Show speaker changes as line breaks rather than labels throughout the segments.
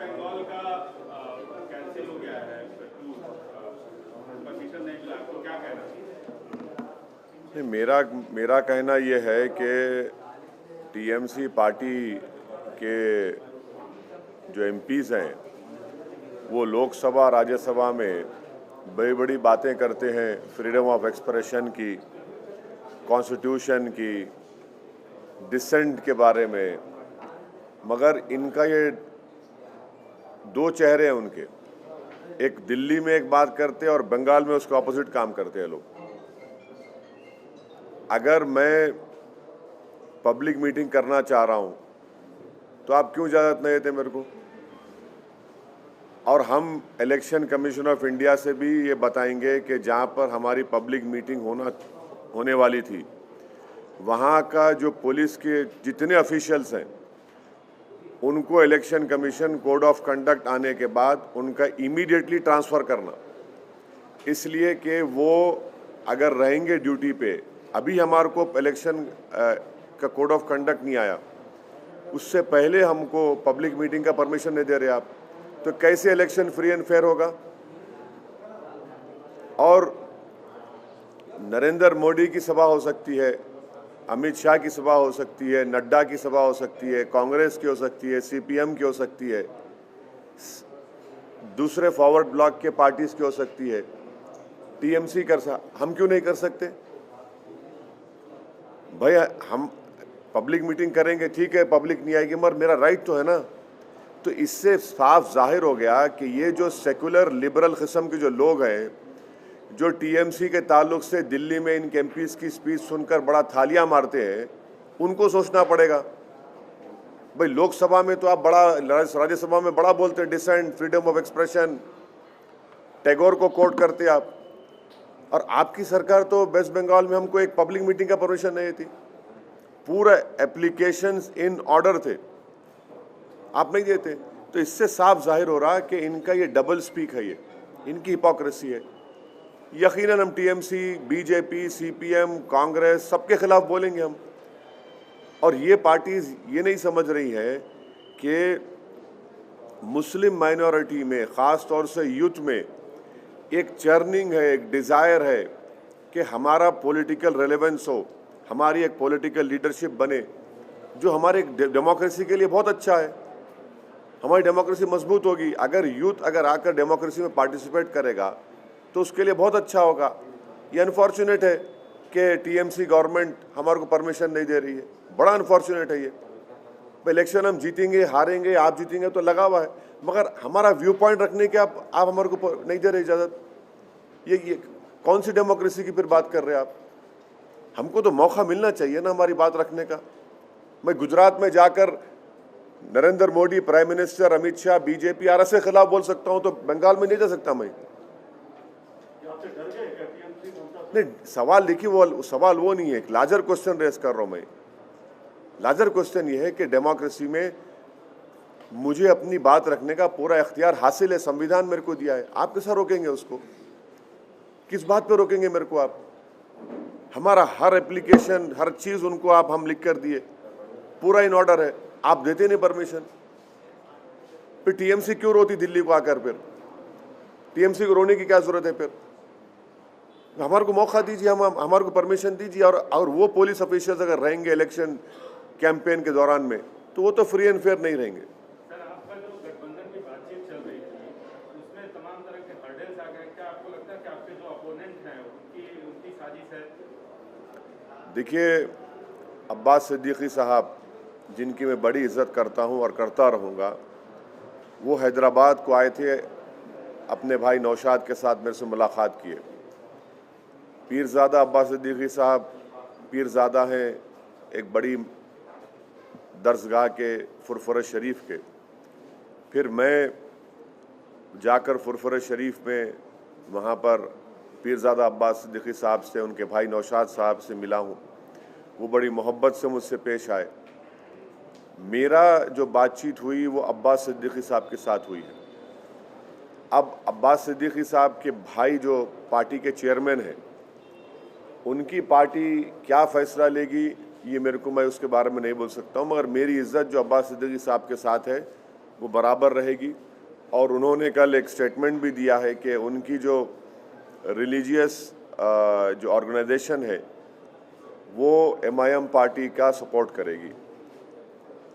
बंगाल का कैंसिल हो गया है टूर, परमिशन नहीं मिला, तो क्या कहना चाहिए?
नहीं, मेरा कहना ये है कि टीएमसी पार्टी के जो एमपीज़ हैं वो लोकसभा राज्यसभा में बड़ी बड़ी बातें करते हैं फ्रीडम ऑफ एक्सप्रेशन की, कॉन्स्टिट्यूशन की, डिसेंट के बारे में, मगर इनका ये दो चेहरे हैं उनके। एक दिल्ली में एक बात करते हैं और बंगाल में उसके ऑपोजिट काम करते हैं लोग। अगर मैं पब्लिक मीटिंग करना चाह रहा हूं तो आप क्यों इजाज़त नहीं देते मेरे को? और हम इलेक्शन कमीशन ऑफ इंडिया से भी ये बताएंगे कि जहां पर हमारी पब्लिक मीटिंग होने वाली थी वहां का जो पुलिस के जितने ऑफिशियल्स हैं उनको election commission code of conduct आने के बाद उनका इमीडिएटली ट्रांसफ़र करना, इसलिए कि वो अगर रहेंगे ड्यूटी पे। अभी हमारे को इलेक्शन का कोड ऑफ कंडक्ट नहीं आया, उससे पहले हमको पब्लिक मीटिंग का परमिशन नहीं दे रहे आप, तो कैसे इलेक्शन फ्री एंड फेयर होगा? और नरेंद्र मोदी की सभा हो सकती है, अमित शाह की सभा हो सकती है, नड्डा की सभा हो सकती है, कांग्रेस की हो सकती है, सीपीएम की हो सकती है, दूसरे फॉरवर्ड ब्लॉक के पार्टीज की हो सकती है, टीएमसी हम क्यों नहीं कर सकते? भाई हम पब्लिक मीटिंग करेंगे, ठीक है, पब्लिक नहीं आएगी, मगर मेरा राइट तो है ना। तो इससे साफ जाहिर हो गया कि ये जो सेकुलर लिबरल किस्म के जो लोग हैं जो टीएमसी के ताल्लुक से दिल्ली में इन एमपीज की स्पीच सुनकर बड़ा थालियां मारते हैं, उनको सोचना पड़ेगा। भाई लोकसभा में तो आप बड़ा, राज्यसभा में बड़ा बोलते हैं dissent, freedom of expression, Tagore को कोट करते आप, और आपकी सरकार तो वेस्ट बंगाल में हमको एक पब्लिक मीटिंग का परमिशन नहीं थी। पूरा एप्लीकेशंस इन ऑर्डर थे, आप नहीं देते। तो इससे साफ जाहिर हो रहा कि इनका ये डबल स्पीक है, ये इनकी हिपोक्रेसी है। यकीनन हम टीएमसी, बीजेपी, सीपीएम, कांग्रेस सबके खिलाफ बोलेंगे हम। और ये पार्टीज ये नहीं समझ रही है कि मुस्लिम माइनॉरिटी में, ख़ास तौर से यूथ में एक चर्निंग है, एक डिज़ायर है कि हमारा पॉलिटिकल रेलेवेंस हो, हमारी एक पॉलिटिकल लीडरशिप बने, जो हमारे डेमोक्रेसी के लिए बहुत अच्छा है। हमारी डेमोक्रेसी मजबूत होगी अगर यूथ आकर डेमोक्रेसी में पार्टिसिपेट करेगा, तो उसके लिए बहुत अच्छा होगा। ये अनफॉर्चुनेट है कि टीएमसी गवर्नमेंट हमारे को परमिशन नहीं दे रही है, बड़ा अनफॉर्चुनेट है ये। इलेक्शन हम जीतेंगे, हारेंगे, आप जीतेंगे तो लगा हुआ है, मगर हमारा व्यू पॉइंट रखने के आप हमारे को नहीं दे रहे इजाज़त। ये कौन सी डेमोक्रेसी की फिर बात कर रहे हैं आप? हमको तो मौका मिलना चाहिए ना हमारी बात रखने का। मैं गुजरात में जाकर Narendra Modi, prime minister, Amit Shah, BJP आर के खिलाफ बोल सकता हूं, तो बंगाल में नहीं जा सकता मैं? नहीं, सवाल देखिए, वो सवाल वो नहीं है, एक लार्जर क्वेश्चन रेस कर रहा हूं मैं। लार्जर क्वेश्चन ये है कि डेमोक्रेसी में मुझे अपनी बात रखने का पूरा इख्तियार हासिल है, संविधान मेरे को दिया है। आप कैसा रोकेंगे उसको? किस बात पे रोकेंगे मेरे को आप? हमारा हर एप्लीकेशन, हर चीज उनको हम लिख कर दिए, पूरा इन ऑर्डर है, आप देते नहीं परमिशन। फिर टीएमसी क्यों रोती दिल्ली को आकर? फिर टीएमसी को रोने की क्या जरूरत है? फिर हमारे को मौका दीजिए, हम हमारे को परमिशन दीजिए। और वो पुलिस ऑफिसर्स अगर रहेंगे इलेक्शन कैंपेन के दौरान में, तो वो तो फ्री एंड फेयर नहीं रहेंगे।
सर, आपका जो गठबंधन की बातचीत चल रही थी, उसमें तमाम तरह के हर्डल्स आ गए। क्या आपको लगता है कि आपके जो अपोनेंट हैं उनकी साजिश है?
देखिए, अब्बास सिद्दीकी साहब, जिनकी मैं बड़ी इज्जत करता हूं और करता रहूंगा, वो हैदराबाद को आए थे, अपने भाई नौशाद के साथ मेरे से मुलाकात किए। पीरज़ादा अब्बास सिद्दीकी साहब पीरज़ादा हैं एक बड़ी दरसगाह के फुरफुर शरीफ के। फिर मैं जाकर फुरफुर शरीफ में वहाँ पर पीरज़ादा अब्बास सिद्दीकी साहब से, उनके भाई नौशाद साहब से मिला हूँ। वो बड़ी मोहब्बत से मुझसे पेश आए। मेरा जो बातचीत हुई वो अब्बास सिद्दीकी साहब के साथ हुई है। अब अब्बास सिद्दीकी साहब के भाई जो पार्टी के चेयरमैन हैं, उनकी पार्टी क्या फ़ैसला लेगी ये मैं उसके बारे में नहीं बोल सकता हूँ, मगर मेरी इज़्ज़त जो अब्बास सिद्दीकी साहब के साथ है वो बराबर रहेगी। और उन्होंने कल एक स्टेटमेंट भी दिया है कि उनकी जो रिलीजियस जो ऑर्गेनाइजेशन है वो MIM पार्टी का सपोर्ट करेगी।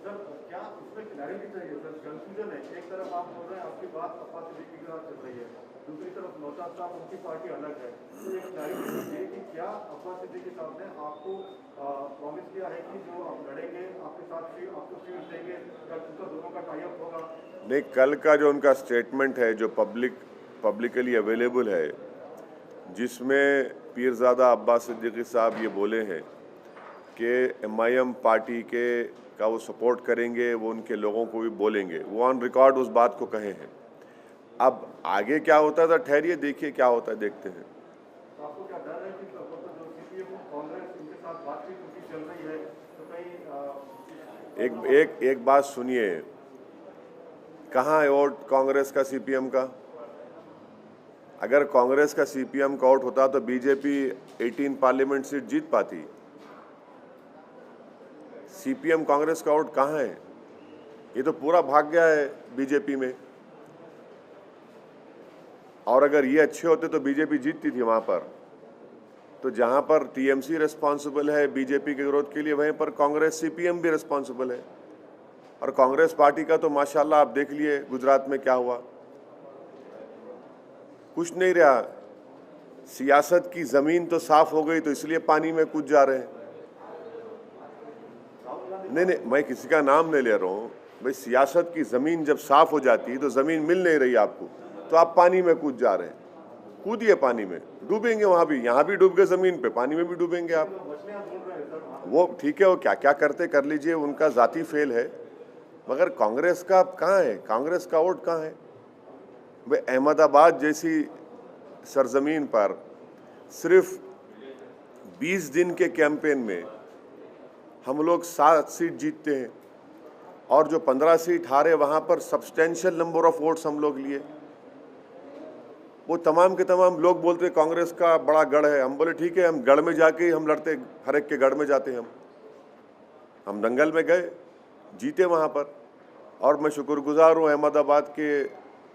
सर क्या उसमें क्लैरिटी चाहिए सर? कंफ्यूजन है, एक तरफ आप बोल रहे हैं आपकी बात अब्बास सिद्दीकी के साथ चल रही है, दूसरी तरफ नौशाद साहब उनकी पार्टी अलग है, तो एक क्लैरिटी चाहिए कि क्या अब्बास सिद्दीकी साहब ने आपको प्रॉमिस किया है कि जो आप लड़ेंगे आपके साथ आपको सीट देंगे, कल उनका दोनों का टाई अप होगा?
नहीं, कल का जो उनका स्टेटमेंट है जो पब्लिकली अवेलेबल है, जिसमें पीरज़ादा अब्बास सिद्दीकी साहब ये बोले हैं कि MIM पार्टी का वो सपोर्ट करेंगे, वो उनके लोगों को भी बोलेंगे, वो ऑन रिकॉर्ड उस बात को कहे हैं। अब आगे क्या होता है ठहरिए, देखिए क्या होता है, देखते हैं।
तो आपको क्या डर है कि जो CPM कांग्रेस इनके साथ बातचीत उनकी चल रही है तो कहीं
एक बात सुनिए, कहाँ है वोट कांग्रेस का CPM का? अगर कांग्रेस का CPM का वोट होता तो बीजेपी 18 पार्लियामेंट सीट जीत पाती। CPM कांग्रेस का वोट कहाँ है? ये तो पूरा भाग गया है बीजेपी में। और अगर ये अच्छे होते तो बीजेपी जीतती थी वहां पर। तो जहां पर TMC रिस्पॉन्सिबल है बीजेपी के विरोध के लिए, वहीं पर कांग्रेस CPM भी रिस्पॉन्सिबल है। और कांग्रेस पार्टी का तो माशाल्लाह आप देख लिए गुजरात में क्या हुआ, कुछ नहीं रहा। सियासत की जमीन तो साफ हो गई तो इसलिए पानी में कूद जा रहे हैं। नहीं, मैं किसी का नाम नहीं ले रहा हूँ भाई। सियासत की जमीन जब साफ हो जाती है तो जमीन मिल नहीं रही आपको, तो आप पानी में कूद जा रहे हैं। कूदिए पानी में, डूबेंगे वहां भी, यहाँ भी डूब गए जमीन पे, पानी में भी डूबेंगे आप। वो ठीक है, वो क्या क्या करते कर लीजिए, उनका जाती फेल है। मगर कांग्रेस का कहाँ है? कांग्रेस का वोट कहाँ है भाई? अहमदाबाद जैसी सरजमीन पर सिर्फ 20 दिन के कैंपेन में हम लोग 7 सीट जीतते हैं, और जो 15 सीट हारे वहां पर सब्सटेंशियल नंबर ऑफ वोट्स हम लोग लिए। वो तमाम के तमाम लोग बोलते कांग्रेस का बड़ा गढ़ है। हम बोले ठीक है, हम गढ़ में जाके हम लड़ते, हर एक के गढ़ में जाते हैं। हम दंगल में गए, जीते वहाँ पर। और मैं शुक्रगुजार हूँ अहमदाबाद के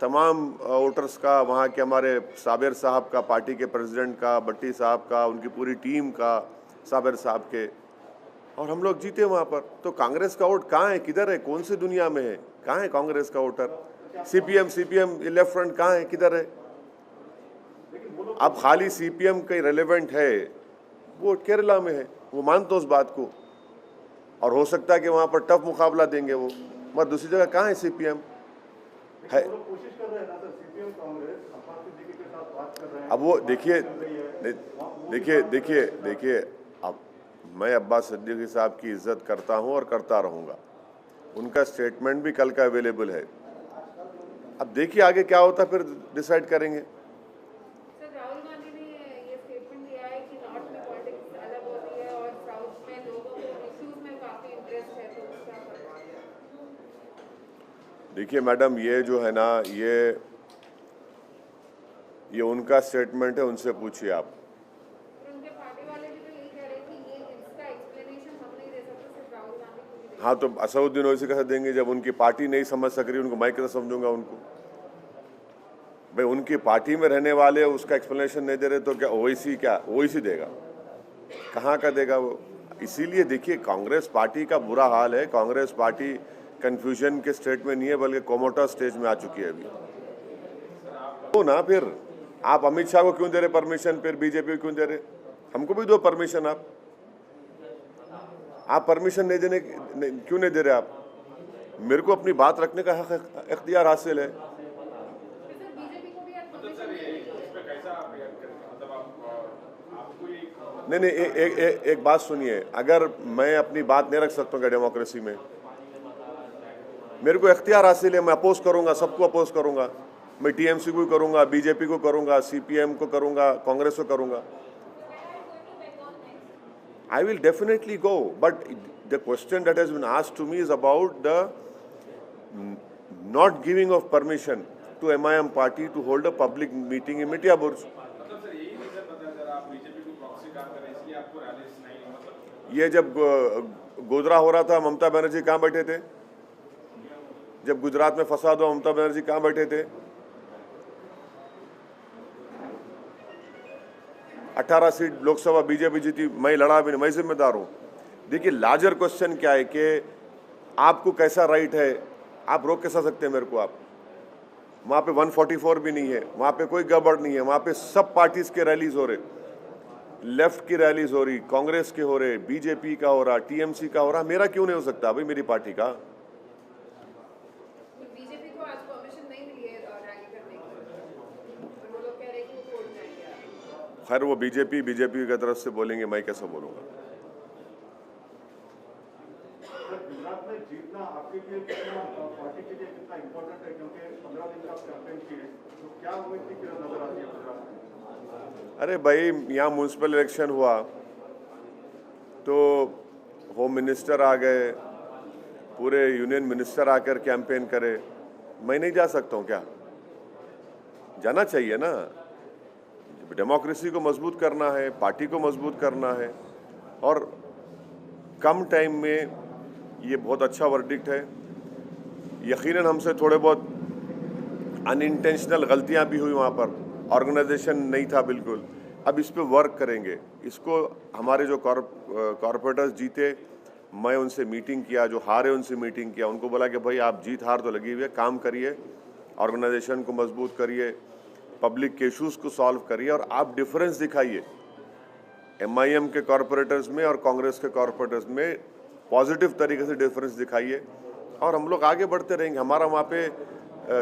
तमाम वोटर्स का, वहाँ के हमारे साबिर साहब का, पार्टी के प्रेसिडेंट का, भट्टी साहब का, उनकी पूरी टीम का, साबिर साहब के, और हम लोग जीते वहाँ पर। तो कांग्रेस का वोट कहाँ है? किधर है? कौन सी दुनिया में है? कहाँ है कांग्रेस का वोटर? CPM लेफ्ट फ्रंट कहाँ है? किधर है? अब खाली CPM का रेलेवेंट है, वो केरला में है, वो मानते उस बात को, और हो सकता है कि वहाँ पर टफ मुकाबला देंगे वो। मगर दूसरी जगह कहाँ है CPM है?
कोशिश कर रहे हैं ना सर, CPM कांग्रेस अब्बास सिद्दीकी के साथ बात कर रहे हैं।
अब वो देखिए, अब मैं अब्बास सिद्दीकी साहब की इज्जत करता हूं और करता रहूंगा। उनका स्टेटमेंट भी कल का अवेलेबल है। अब देखिए आगे क्या होता, फिर डिसाइड करेंगे।
सर, राहुल गांधी ने ये स्टेटमेंट दिया है कि नॉर्थ में पॉलिटिक्स अलग होती है और साउथ में लोगों को इश्यूज में काफी इंटरेस्ट है, तो क्या करें?
देखिए मैडम, ये जो है ना, ये उनका स्टेटमेंट है, उनसे पूछिए आप।
उनके पार्टी वाले भी तो यही कह रहे हैं कि ये इसका एक्सप्लेनेशन हम नहीं दे सकते, सिर्फ राहुल गांधी को ही दे।
हाँ, तो असदुद्दीन ओवैसी कैसे देंगे जब उनकी पार्टी नहीं समझ सक रही? उनको मैं कैसे समझूंगा उनको? भाई उनकी पार्टी में रहने वाले उसका एक्सप्लेनेशन नहीं दे रहे तो क्या ओवैसी देगा? कहाँ का देगा वो? इसीलिए देखिए, कांग्रेस पार्टी का बुरा हाल है। कांग्रेस पार्टी कंफ्यूजन के स्टेट में नहीं है, बल्कि कोमोटा स्टेज में आ चुकी है अभी। तो ना फिर आप अमित शाह को क्यों दे रहे परमिशन? फिर बीजेपी को क्यों दे रहे? हमको भी दो परमिशन। आप परमिशन नहीं देने क्यों नहीं दे रहे? आप, मेरे को अपनी बात रखने का हक, इख्तियार हासिल है। नहीं, एक बात सुनिए, अगर मैं अपनी बात नहीं रख सकता हूँ डेमोक्रेसी में, मेरे को इख्तियार हासिल है, मैं अपोज करूंगा, सबको अपोज करूंगा। मैं TMC को करूंगा, बीजेपी को करूंगा, CPM को करूंगा, कांग्रेस को करूंगा। I will definitely go, but the question that has been asked to me is about the not giving of permission to MIM party to hold a public meeting in Mitya Burj. ये जब गोधरा हो रहा था, ममता बनर्जी कहाँ बैठे थे? जब गुजरात में फसाद हुआ ममता बनर्जी कहाँ बैठे थे? 18 सीट लोकसभा बीजेपी जीती, मैं लड़ा भी नहीं, मैं जिम्मेदार हूँ। देखिए लार्जर क्वेश्चन क्या है कि आपको कैसा राइट है, आप रोक कैसा सकते हैं मेरे को? आप वहाँ पे 144 भी नहीं है, वहाँ पे कोई गड़बड़ नहीं है, वहाँ पे सब पार्टीज के रैलीज हो रहे, लेफ्ट की रैलीज हो रही, कांग्रेस के हो रहे, बीजेपी का हो रहा, टीएमसी का हो रहा, मेरा क्यों नहीं हो सकता भाई, मेरी पार्टी का?
बीजेपी को आज परमिशन नहीं मिली है रैली करने की और वो लोग कह रहे हैं कि वो कोर्ट जाएंगे।
खैर वो बीजेपी की तरफ से बोलेंगे, मैं कैसे बोलूँगा?
सर गुजरात में जीतना आपके लिए कितना, पार्टी के लिए कितना इम्पोर्टेंट है, क्योंकि 15 दिन का कैंपेन किए, तो क्या वो इतनी नजर आती है गुजरात में?
अरे भाई यहाँ म्यूनसिपल इलेक्शन हुआ तो होम मिनिस्टर आ गए, पूरे यूनियन मिनिस्टर आकर कैंपेन करे, मैं नहीं जा सकता हूँ क्या? जाना चाहिए ना। डेमोक्रेसी को मजबूत करना है, पार्टी को मजबूत करना है, और कम टाइम में ये बहुत अच्छा वर्डिक्ट है। यकीनन हमसे थोड़े बहुत अनइंटेंशनल गलतियां भी हुई, वहाँ पर ऑर्गेनाइजेशन नहीं था बिल्कुल। अब इस पे वर्क करेंगे। इसको हमारे जो कॉर्पोरेटर्स जीते, मैं उनसे मीटिंग किया, जो हारे उनसे मीटिंग किया, उनको बोला कि भाई आप जीत हार तो लगी हुई है, काम करिए, ऑर्गेनाइजेशन को मजबूत करिए, पब्लिक के इशूज़ को सॉल्व करिए, और आप डिफरेंस दिखाइए MIM के कॉर्पोरेटर्स में और कांग्रेस के कॉर्पोरेटर्स में, पॉजिटिव तरीके से डिफरेंस दिखाइए, और हम लोग आगे बढ़ते रहेंगे। हमारा वहाँ पे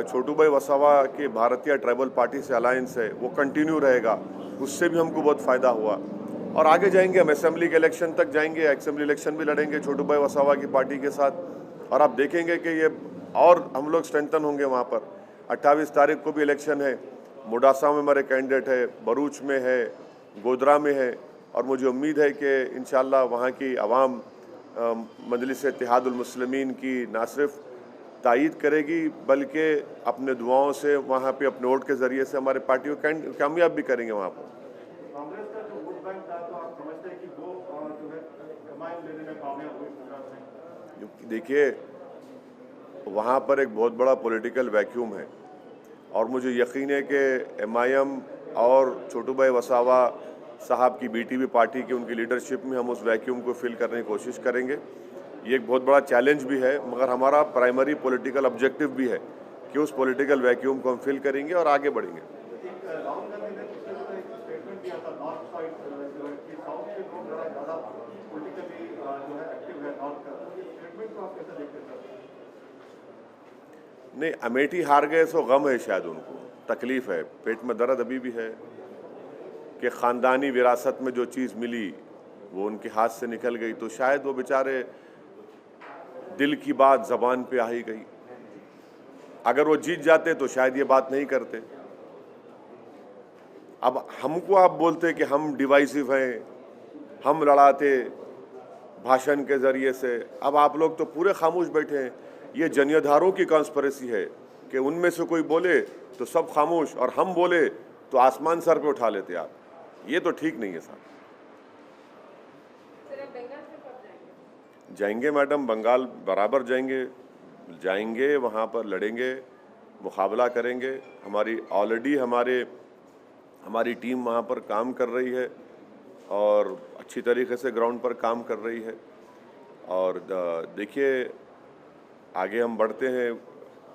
छोटू भाई वसावा के भारतीय ट्राइबल पार्टी से अलायंस है, वो कंटिन्यू रहेगा, उससे भी हमको बहुत फ़ायदा हुआ, और आगे जाएंगे। हम असेंबली के इलेक्शन तक जाएंगे, असेंबली इलेक्शन भी लड़ेंगे छोटू भाई वसावा की पार्टी के साथ, और आप देखेंगे कि ये और हम लोग स्ट्रेंथन होंगे वहाँ पर। 28 तारीख को भी इलेक्शन है, मोडासा में हमारे कैंडिडेट है, भरूच में है, गोधरा में है, और मुझे उम्मीद है कि इंशाल्लाह वहाँ की आवाम मजलिस इत्तेहादुल मुस्लिमीन की ना सिर्फ तायीद करेगी, बल्कि अपने दुआओं से वहाँ पे अपने वोट के ज़रिए से हमारे पार्टी को कामयाब भी करेंगे वहाँ पर।
कांग्रेस का जो वोट बैंक था, तो आप समझते हैं कि वो जो है कमाई लेने में कामयाब हुई गुजरात में?
देखिए वहाँ पर एक बहुत बड़ा पॉलिटिकल वैक्यूम है, और मुझे यकीन है कि MIM और छोटू भाई वसावा साहब की BTP पार्टी की उनकी लीडरशिप में हम उस वैक्यूम को फिल करने की कोशिश करेंगे। ये एक बहुत बड़ा चैलेंज भी है, मगर हमारा प्राइमरी पॉलिटिकल ऑब्जेक्टिव भी है कि उस पॉलिटिकल वैक्यूम को हम फिल करेंगे और आगे बढ़ेंगे।
राहुल गांधी ने पिछले दिनों एक स्टेटमेंट दिया था नॉर्थ साइड की, साउथ के लोग ज़्यादा पॉलिटिकली जो है एक्टिव है नॉर्थ का, तो इस स्टेटमेंट को आप कैसे देखते हैं?
नहीं, अमेठी हार गए सो गम है, शायद उनको तकलीफ़ है, पेट में दर्द अभी भी है कि ख़ानदानी विरासत में जो चीज़ मिली वो उनके हाथ से निकल गई, तो शायद वो बेचारे दिल की बात ज़बान पे आ ही गई। अगर वो जीत जाते तो शायद ये बात नहीं करते। अब हमको आप बोलते कि हम डिवाइसिव हैं, हम लड़ाते भाषण के ज़रिए से, अब आप लोग तो पूरे खामोश बैठे हैं। ये जनियाधारों की कॉन्स्पिरेसी है कि उनमें से कोई बोले तो सब खामोश, और हम बोले तो आसमान सर पे उठा लेते आप। ये तो ठीक नहीं है साहब। जाएंगे मैडम, बंगाल बराबर जाएंगे, वहाँ पर लड़ेंगे, मुकाबला करेंगे। हमारी ऑलरेडी हमारी टीम वहाँ पर काम कर रही है और अच्छी तरीके से ग्राउंड पर काम कर रही है। और देखिए आगे हम बढ़ते हैं,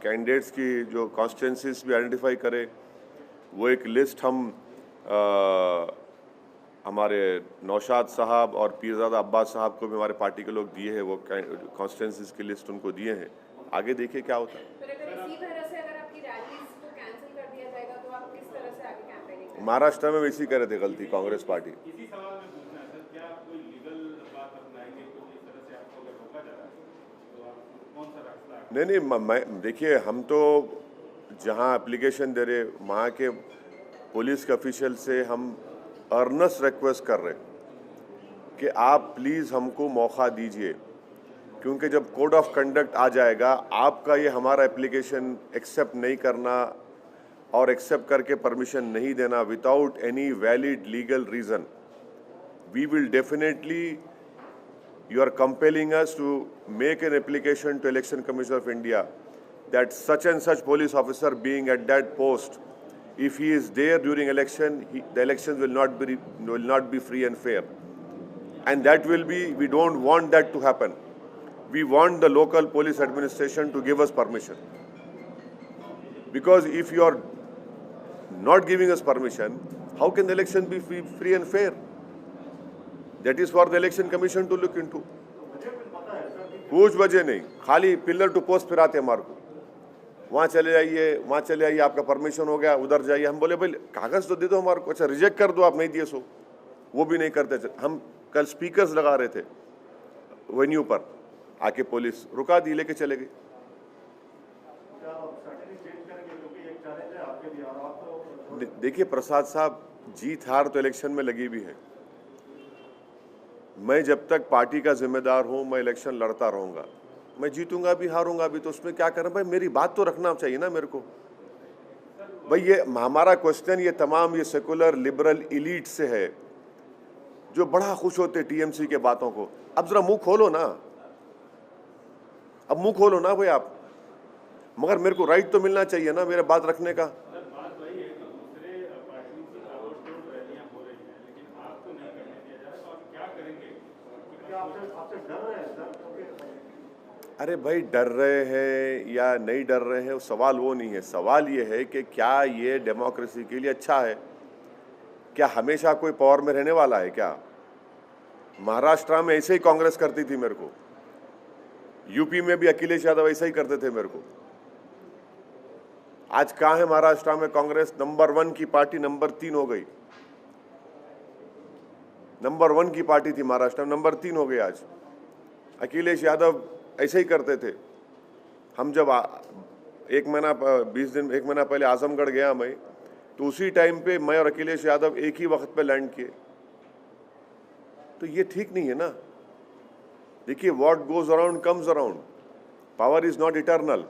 कैंडिडेट्स की जो कॉन्स्टिट्यूंसीज भी आइडेंटिफाई करें, वो एक लिस्ट हम हमारे नौशाद साहब और पीरज़ादा अब्बास साहब को भी हमारे पार्टी के लोग दिए हैं, वो कॉन्स्टिट्यूंसीज की लिस्ट उनको दिए हैं। आगे देखिए क्या होता है। महाराष्ट्र में वैसी कर रहे थे गलती कांग्रेस पार्टी।
इसी सवाल में पूछना है सर, क्या आप कोई लीगल बात अपनाएंगे? कुछ इस तरह से आपको अगर रोका जा रहा है तो आप कौन सा रास्ता?
नहीं, मैं देखिए, हम तो जहां एप्लीकेशन दे रहे वहाँ के पुलिस के ऑफिशियल से हम अर्नेस्ट रिक्वेस्ट कर रहे कि आप प्लीज़ हमको मौका दीजिए, क्योंकि जब कोड ऑफ कंडक्ट आ जाएगा, आपका ये हमारा एप्लीकेशन एक्सेप्ट नहीं करना और एक्सेप्ट करके परमिशन नहीं देना without any valid legal reason, we will definitely, you are compelling us to make an application to Election Commission of India that such and such police officer being at that post, if he is there during election, the elections will not be free and fair. And that will be, we don't want that to happen. We want the local police administration to give us permission. Because if you are not giving us permission, how can the election be free and fair? That is for the election commission to look into. कुछ वजह नहीं, खाली pillar to post फिराते हमारे को, वहाँ चले जाइए, आपका परमिशन हो गया, उधर जाइए। हम बोले भाई कागज तो दे दो हमारे को, अच्छा रिजेक्ट कर दो, आप नहीं दिए सो, वो भी नहीं करते। हम कल स्पीकर्स लगा रहे थे वेन्यू पर, आके पुलिस रुका दी, लेके चले गए। देखिए प्रसाद साहब, जीत हार तो इलेक्शन में लगी भी है। मैं जब तक पार्टी का जिम्मेदार हूं, मैं इलेक्शन लड़ता रहूंगा। मैं जीतूंगा भी हारूंगा भी, तो उसमें क्या करें भाई, मेरी बात तो रखना चाहिए ना मेरे को। भाई ये हमारा क्वेश्चन ये तमाम ये सेकुलर लिबरल इलीट से है, जो बड़ा खुश होते टीएमसी के बातों को। अब जरा मुंह खोलो ना, अब मुंह खोलो ना भाई आप, मगर मेरे को राइट तो मिलना चाहिए ना मेरे बात रखने का। अरे भाई डर रहे हैं या नहीं डर रहे हैं, सवाल वो नहीं है। सवाल ये है कि क्या ये डेमोक्रेसी के लिए अच्छा है? क्या हमेशा कोई पावर में रहने वाला है क्या? महाराष्ट्र में ऐसे ही कांग्रेस करती थी मेरे को, यूपी में भी अखिलेश यादव ऐसा ही करते थे मेरे को। आज कहाँ है महाराष्ट्र में कांग्रेस? नंबर 1 की पार्टी नंबर 3 हो गई। नंबर 1 की पार्टी थी महाराष्ट्र में, नंबर 3 हो गई आज। अखिलेश यादव ऐसे ही करते थे। हम जब 1 महीना पहले आजमगढ़ गया मैं, तो उसी टाइम पे मैं और अखिलेश यादव एक ही वक्त पे लैंड किए। तो ये ठीक नहीं है ना। देखिए, what goes around comes around, power is not eternal.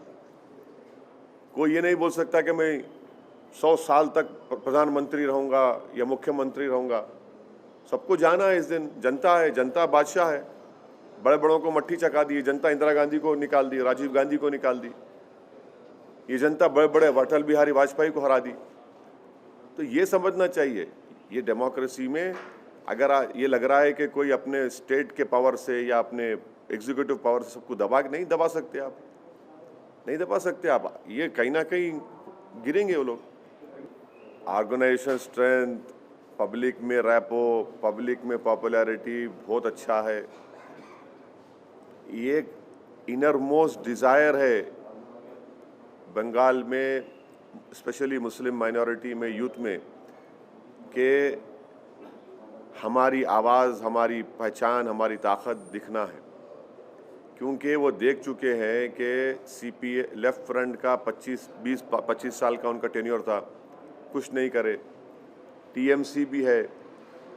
कोई ये नहीं बोल सकता कि मैं 100 साल तक प्रधानमंत्री रहूंगा या मुख्यमंत्री रहूंगा। सबको जाना है इस दिन, जनता है, जनता बादशाह है। बड़े बड़ों को मट्ठी चका दी जनता, इंदिरा गांधी को निकाल दी, राजीव गांधी को निकाल दी, ये जनता बड़े बड़े अटल बिहारी वाजपेयी को हरा दी। तो ये समझना चाहिए, ये डेमोक्रेसी में अगर ये लग रहा है कि कोई अपने स्टेट के पावर से या अपने एग्जीक्यूटिव पावर से सबको नहीं दबा सकते आप, नहीं दबा सकते आप। ये कहीं ना कहीं गिरेंगे वो लोग। ऑर्गेनाइजेशन स्ट्रेंथ, पब्लिक में रैपो, पब्लिक में पॉपुलैरिटी बहुत अच्छा है। ये इनर मोस्ट डिज़ायर है बंगाल में, स्पेशली मुस्लिम माइनॉरिटी में, यूथ में, कि हमारी आवाज़, हमारी पहचान, हमारी ताकत दिखना है। क्योंकि वो देख चुके हैं कि सीपीए लेफ्ट फ्रंट का 25 साल का उनका टेन्योर था, कुछ नहीं करे। टीएमसी भी है,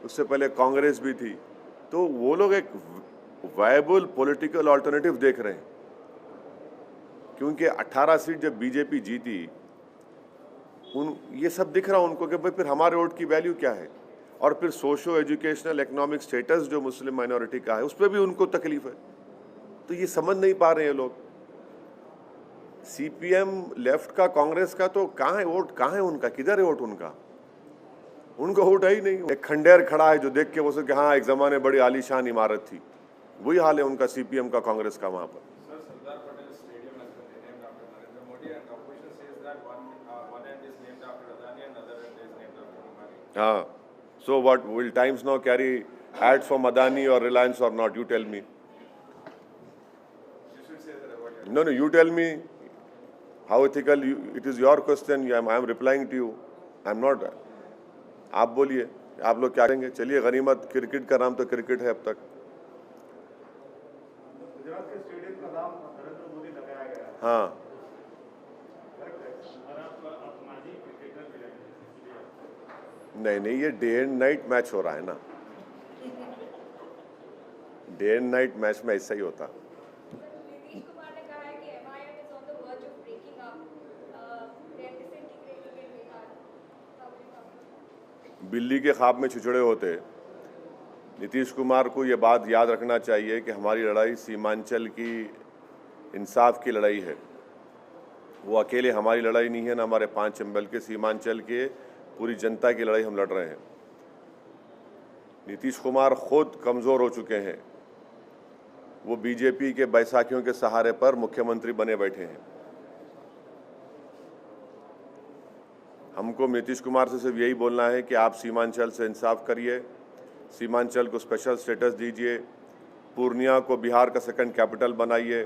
उससे पहले कांग्रेस भी थी। तो वो लोग एक वायबल पॉलिटिकल अल्टरनेटिव देख रहे हैं। क्योंकि 18 सीट जब बीजेपी जीती, ये सब दिख रहा उनको कि भाई फिर हमारे वोट की वैल्यू क्या है। और फिर सोशो एजुकेशनल इकोनॉमिक स्टेटस जो मुस्लिम माइनॉरिटी का है, उस पर भी उनको तकलीफ है। तो ये समझ नहीं पा रहे हैं लोग। सीपीएम लेफ्ट का, कांग्रेस का, तो कहाँ है वोट, कहाँ है उनका, किधर है वोट उनका? उनका वोट है ही नहीं। एक खंडेर खड़ा है जो देख के वो सोच के हाँ एक जमाने बड़ी आलीशान इमारत थी, वही हाल है उनका सीपीएम का, कांग्रेस का वहां पर। हाँ, so what, will Times now carry ads from Adani or Reliance or not? You tell me. No, you tell me how ethical it is your question. I am replying to you. I am not. आप बोलिए, आप लोग क्या करेंगे? चलिए, गनीमत cricket का नाम तो क्रिकेट है अब तक।
गुजरात के स्टेडियम का नाम नरेंद्र मोदी लगाया गया है।
हाँ, नहीं, ये डे एंड नाइट मैच हो रहा है ना। डे एंड नाइट मैच में ऐसा ही होता।
नीतीश कुमार ने कहा है कि MIM is on the verge of breaking up. They are disintegrating in Bihar.
बिल्ली के ख्वाब में छिछड़े होते। नीतीश कुमार को ये बात याद रखना चाहिए कि हमारी लड़ाई सीमांचल की इंसाफ की लड़ाई है। वो अकेले हमारी लड़ाई नहीं है, ना हमारे 5 चंबल के, सीमांचल के पूरी जनता की लड़ाई हम लड़ रहे हैं। नीतीश कुमार खुद कमज़ोर हो चुके हैं, वो बीजेपी के बैसाखियों के सहारे पर मुख्यमंत्री बने बैठे हैं। हमको नीतीश कुमार से सिर्फ यही बोलना है कि आप सीमांचल से इंसाफ करिए, सीमांचल को स्पेशल स्टेटस दीजिए, पूर्णिया को बिहार का सेकंड कैपिटल बनाइए,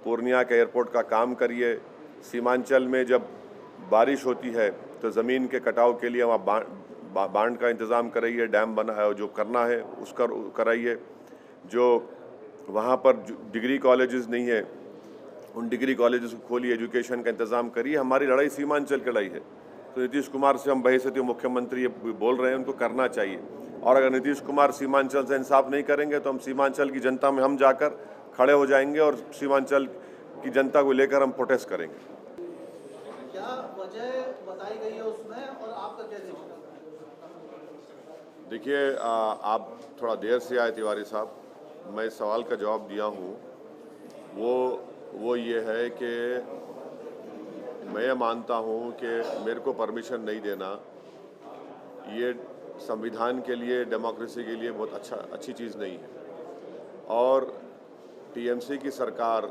पूर्णिया के एयरपोर्ट का काम करिए। सीमांचल में जब बारिश होती है तो ज़मीन के कटाव के लिए वहाँ बांध का इंतज़ाम कराइए, डैम बना है जो करना है उसका कराइए। जो वहाँ पर डिग्री कॉलेजेस नहीं है उन डिग्री कॉलेजेस को खोलिए, एजुकेशन का इंतज़ाम करिए। हमारी लड़ाई सीमांचल की लड़ाई है। तो नीतीश कुमार से हम बहैसियत मुख्यमंत्री ये बोल रहे हैं, उनको करना चाहिए। और अगर नीतीश कुमार सीमांचल से इंसाफ नहीं करेंगे तो हम सीमांचल की जनता में हम जाकर खड़े हो जाएंगे और सीमांचल की जनता को लेकर हम प्रोटेस्ट करेंगे।
क्या वजह बताई गई है उसमें और आपका क्या देखना है?
देखिए, आप थोड़ा देर से आए तिवारी साहब, मैं इस सवाल का जवाब दिया हूँ। वो ये है कि मैं मानता हूँ कि मेरे को परमिशन नहीं देना ये संविधान के लिए, डेमोक्रेसी के लिए बहुत अच्छी चीज़ नहीं है। और टीएमसी की सरकार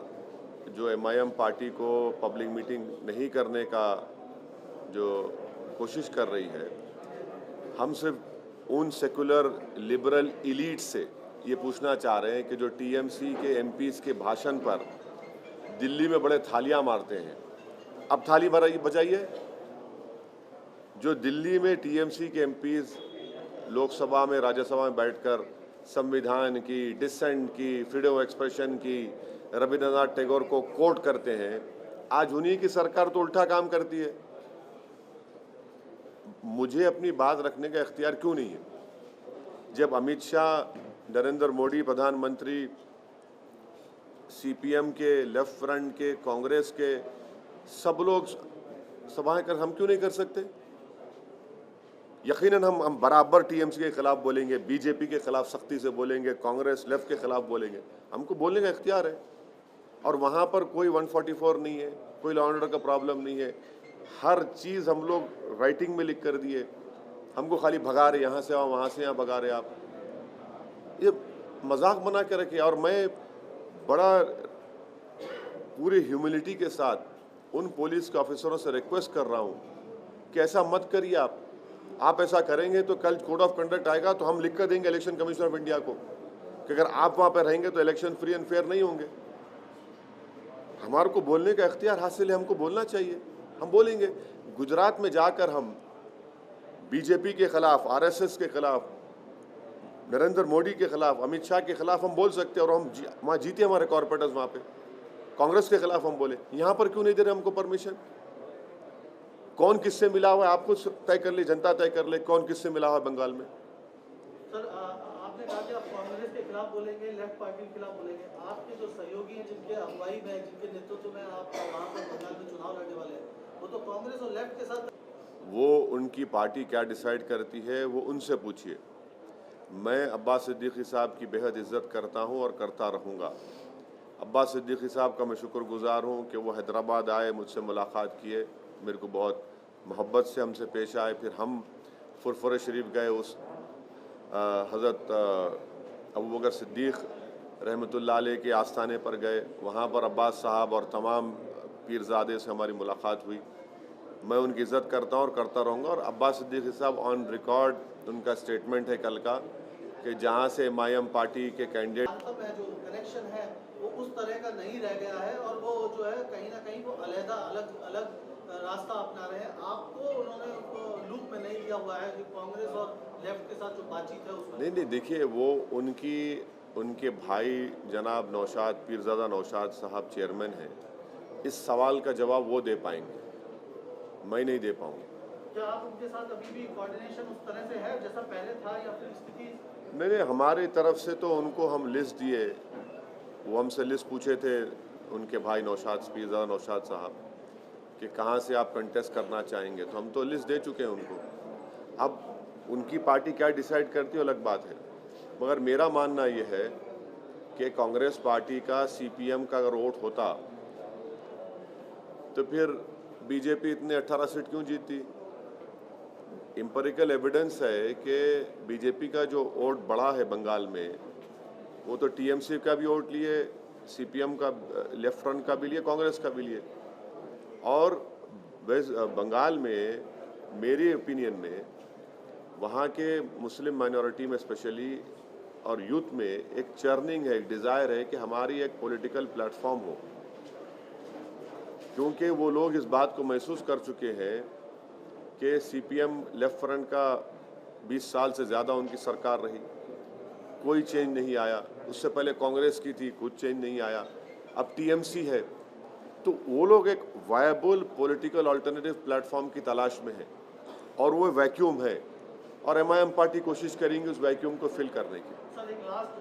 जो एमआईएम पार्टी को पब्लिक मीटिंग नहीं करने का जो कोशिश कर रही है, हम सिर्फ उन सेकुलर लिबरल इलीट से ये पूछना चाह रहे हैं कि जो टीएमसी के एमपीज़ के भाषण पर दिल्ली में बड़े थालियां मारते हैं, अब थाली बजाइए। जो दिल्ली में टीएमसी के एमपीज़ लोकसभा में, राज्यसभा में बैठकर संविधान की, डिसेंट की, फ्रीडम ऑफ एक्सप्रेशन की, रविंद्रनाथ टैगोर को कोट करते हैं, आज उन्हीं की सरकार तो उल्टा काम करती है। मुझे अपनी बात रखने का इख्तियार क्यों नहीं है? जब अमित शाह, नरेंद्र मोदी प्रधानमंत्री, सीपीएम के, लेफ्ट फ्रंट के, कांग्रेस के सब लोग सभाएं कर, हम क्यों नहीं कर सकते? यकीनन हम बराबर टीएमसी के खिलाफ बोलेंगे, बीजेपी के खिलाफ सख्ती से बोलेंगे, कांग्रेस लेफ्ट के खिलाफ बोलेंगे, हमको बोलने का इख्तियार है। और वहाँ पर कोई 144 नहीं है, कोई लॉ एंड ऑर्डर का प्रॉब्लम नहीं है। हर चीज़ हम लोग राइटिंग में लिख कर दिए। हमको खाली भगा रहे, यहाँ से आओ, वहाँ से यहाँ भगा रहे आप। ये मजाक बना के रखे। और मैं बड़ा पूरी ह्यूमिलिटी के साथ उन पुलिस के ऑफिसरों से रिक्वेस्ट कर रहा हूँ कि ऐसा मत करिए आप ऐसा करेंगे तो कल कोड ऑफ कंडक्ट आएगा तो हम लिख कर देंगे इलेक्शन कमीशन ऑफ इंडिया को कि अगर आप वहाँ पर रहेंगे तो इलेक्शन फ्री एंड फेयर नहीं होंगे। हमारे को बोलने का इख्तियार हासिल है, हमको बोलना चाहिए, हम बोलेंगे। गुजरात में जाकर हम बीजेपी के खिलाफ, आरएसएस के खिलाफ, नरेंद्र मोदी के खिलाफ, अमित शाह के खिलाफ हम बोल सकते हैं और हम वहाँ जीते हमारे कॉर्पोरेटर्स। वहाँ पे कांग्रेस के खिलाफ हम बोले, यहाँ पर क्यों नहीं दे रहे हमको परमिशन? कौन किससे मिला हुआ है आपको तय कर ले, जनता तय कर ले कौन किससे मिला हुआ है बंगाल में।
सर, आपने कहा कि आप कांग्रेस के खिलाफ बोलेंगे, लेफ्ट पार्टी के खिलाफ बोलेंगे। आपके जो सहयोगी हैं, जिनके अगुवाई में, जिनके नेतृत्व में आप वहाँ पर बंगाल में चुनाव लड़ने वाले हैं, वो तो कांग्रेस और लेफ्ट के साथ।
वो उनकी पार्टी क्या डिसाइड करती है वो उनसे पूछिए। मैं अब्बास सिद्दीकी साहब की बेहद इज्जत करता हूँ और करता रहूँगा। अब्बास सिद्दीकी साहब का मैं शुक्रगुजार हूँ कि वो हैदराबाद आए, मुझसे मुलाकात किए, मेरे को बहुत मोहब्बत से हमसे पेश आए। फिर हम फुरफुर शरीफ गए, उस हज़रत अबू बकर सिद्दीक़ रहमतुल्लाह अलैह के आस्थाने पर गए। वहाँ पर अब्बास साहब और तमाम पीरज़ादे से हमारी मुलाकात हुई। मैं उनकी इज़्ज़त करता हूँ और करता रहूँगा। और अब्बास सिद्दीकी साहब ऑन रिकॉर्ड, उनका स्टेटमेंट है कल का कि जहाँ से एमआईएम पार्टी के कैंडिडेट
जो कनेक्शन है वो उस तरह का नहीं रह गया है और वो जो है कहीं ना कहीं वो अलग रास्ता अपना रहे हैं। आपको उन्होंने लूप में नहीं लिया हुआ है जो कांग्रेस और लेफ्ट के साथ जो बातचीत है उसमें।
नहीं, देखिए, वो उनके भाई जनाब नौशाद, पीरज़ादा नौशाद साहब चेयरमैन हैं। इस सवाल का जवाब वो दे पाएंगे, मैं नहीं दे पाऊँगा।
क्या आप उनके साथ अभी भी कोऑर्डिनेशन उस तरह से है जैसा पहले था या फिर स्थिति?
नहीं, हमारी तरफ से तो उनको हम लिस्ट दिए, वो हमसे लिस्ट पूछे थे उनके भाई नौशाद, पीरज़ादा नौशाद साहब, कि कहाँ से आप कंटेस्ट करना चाहेंगे, तो हम तो लिस्ट दे चुके हैं उनको। अब उनकी पार्टी क्या डिसाइड करती है अलग बात है, मगर मेरा मानना ये है कि कांग्रेस पार्टी का सीपीएम का अगर वोट होता तो फिर बीजेपी इतने 18 सीट क्यों जीती? एम्पिरिकल एविडेंस है कि बीजेपी का जो वोट बढ़ा है बंगाल में, वो तो टीएमसी का भी वोट लिए, सीपीएम का लेफ्ट फ्रंट का भी लिए, कांग्रेस का भी लिए। और बंगाल में मेरी ओपिनियन में वहाँ के मुस्लिम माइनॉरिटी में स्पेशली और यूथ में एक चर्निंग है, एक डिज़ायर है कि हमारी एक पॉलिटिकल प्लेटफॉर्म हो, क्योंकि वो लोग इस बात को महसूस कर चुके हैं कि सीपीएम लेफ्ट फ्रंट का 20 साल से ज़्यादा उनकी सरकार रही, कोई चेंज नहीं आया। उससे पहले कांग्रेस की थी, कुछ चेंज नहीं आया। अब टीएमसी है, तो वो लोग एक वायबल पॉलिटिकल अल्टरनेटिव प्लेटफॉर्म की तलाश में है और वो वैक्यूम है, और एमआईएम पार्टी कोशिश करेंगी उस वैक्यूम को फिल करने की।
सर एक लास्ट,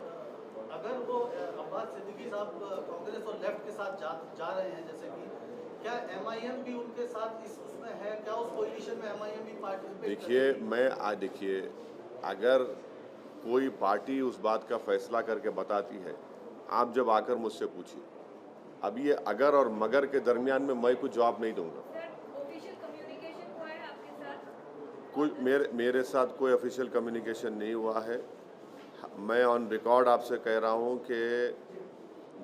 अगर वो अब्बास सिद्दीकी साहब कांग्रेस और लेफ्ट के साथ जा रहे हैं, जैसे कि क्या एमआईएम भी उनके साथ इस उसमें है? क्या उस कोलिशन में एमआईएम भी पार्टिसिपेट?
देखिए, अगर कोई पार्टी उस बात का फैसला करके बताती है, आप जब आकर मुझसे पूछिए। अब ये अगर और मगर के दरमियान में मैं कुछ जवाब नहीं दूंगा।
ऑफिशियल कम्युनिकेशन हुआ है आपके साथ?
कोई मेरे साथ कोई ऑफिशियल कम्युनिकेशन नहीं हुआ है। मैं ऑन रिकॉर्ड आपसे कह रहा हूँ कि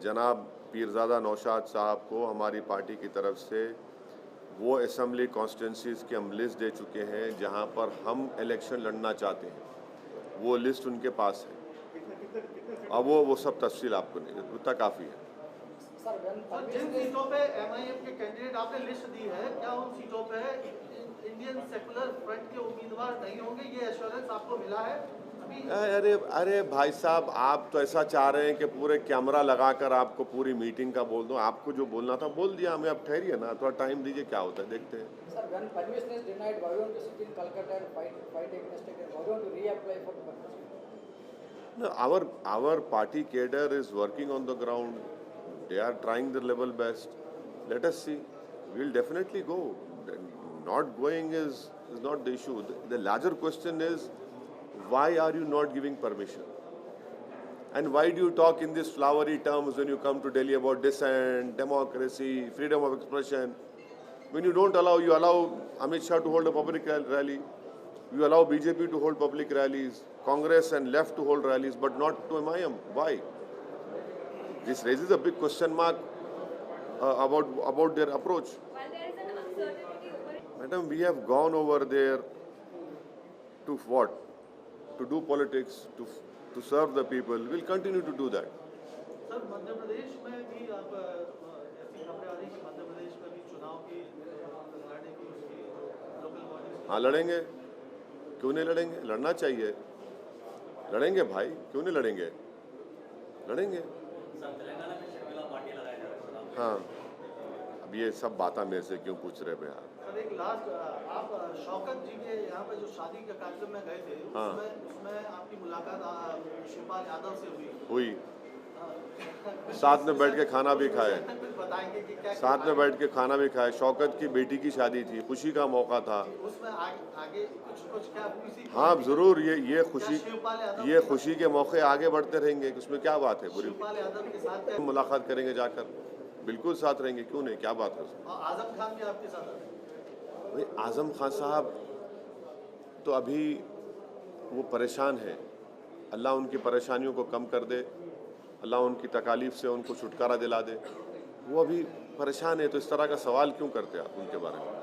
जनाब पीरज़ादा नौशाद साहब को हमारी पार्टी की तरफ से वो असेंबली कॉन्स्टिट्यूंसीज़ की हम लिस्ट दे चुके हैं जहाँ पर हम इलेक्शन लड़ना चाहते हैं, वो लिस्ट उनके पास है। अब वो सब तफसील आपको नहीं, उतना काफ़ी है।
सर जिन सीटों पे एमआईएम के कैंडिडेट आपने लिस्ट दी है, क्या उन सीटों पे इंडियन सेकुलर फ्रंट के उम्मीदवार नहीं होंगे? ये एश्योरेंस आपको मिला है अभी?
अरे भाई साहब, आप तो ऐसा चाह रहे हैं कि पूरे कैमरा लगाकर आपको पूरी मीटिंग का बोल दूं। आपको जो बोलना था बोल दिया हमें, अब ठहरिए ना, थोड़ा टाइम दीजिए, क्या होता है देखते हैं।
Sir, when permission is denied, why don't you sit in Calcutta and fight against it? And why don't you reapply for the permission?
No, our party cadre is working on the ground. They are trying their level best. Let us see. We'll definitely go. Not going is not the issue. The larger question is, why are you not giving permission? And why do you talk in these flowery terms when you come to Delhi about dissent, democracy, freedom of expression? When you don't allow, you allow Amit Shah to hold a public rally, you allow BJP to hold public rallies, Congress and left to hold rallies, but not to MIM. Why? This raises a big question mark about their approach.
While there is an uncertainty over it.
Madam, we have gone over there to what? To do politics, to serve the people. We'll continue to do that.
Sir Madhya Pradesh में भी आप ऐसी खबरें आ रही कि मध्य प्रदेश में भी चुनाव की लड़ने की उसकी लोकल बॉडीज।
हाँ, लड़ेंगे, क्यों नहीं लड़ेंगे? लड़ना चाहिए, लड़ेंगे भाई, क्यों नहीं लड़ेंगे? लड़ेंगे। हाँ, अब ये सब बातें मेरे से क्यों पूछ रहे हैं?
सर एक लास्ट, आप शौकत जी के यहाँ पे जो शादी के कार्यक्रम में गए थे,
हाँ।
उसमें आपकी मुलाकात शिवपाल यादव से
हुई। साथ में बैठ के खाना भी खाए,
कुछ बताएंगे कि क्या
साथ में बैठ के खाना भी खाए। शौकत की बेटी की शादी थी, खुशी का मौका था।
उसमें आगे कुछ क्या किसी?
हाँ जरूर, ये खुशी के मौके आगे बढ़ते रहेंगे, उसमें क्या बात है बुरी?
शिवपाल यादव के साथ
मुलाकात करेंगे जाकर, बिल्कुल साथ रहेंगे, क्यों नहीं, क्या बात है?
और आजम खान भी आपके साथ है?
भाई आजम खान साहब तो अभी वो परेशान है, अल्लाह उनकी परेशानियों को कम कर दे, अल्लाह उनकी तकालीफ से उनको छुटकारा दिला दे। वो अभी परेशान है, तो इस तरह का सवाल क्यों करते आप उनके बारे में?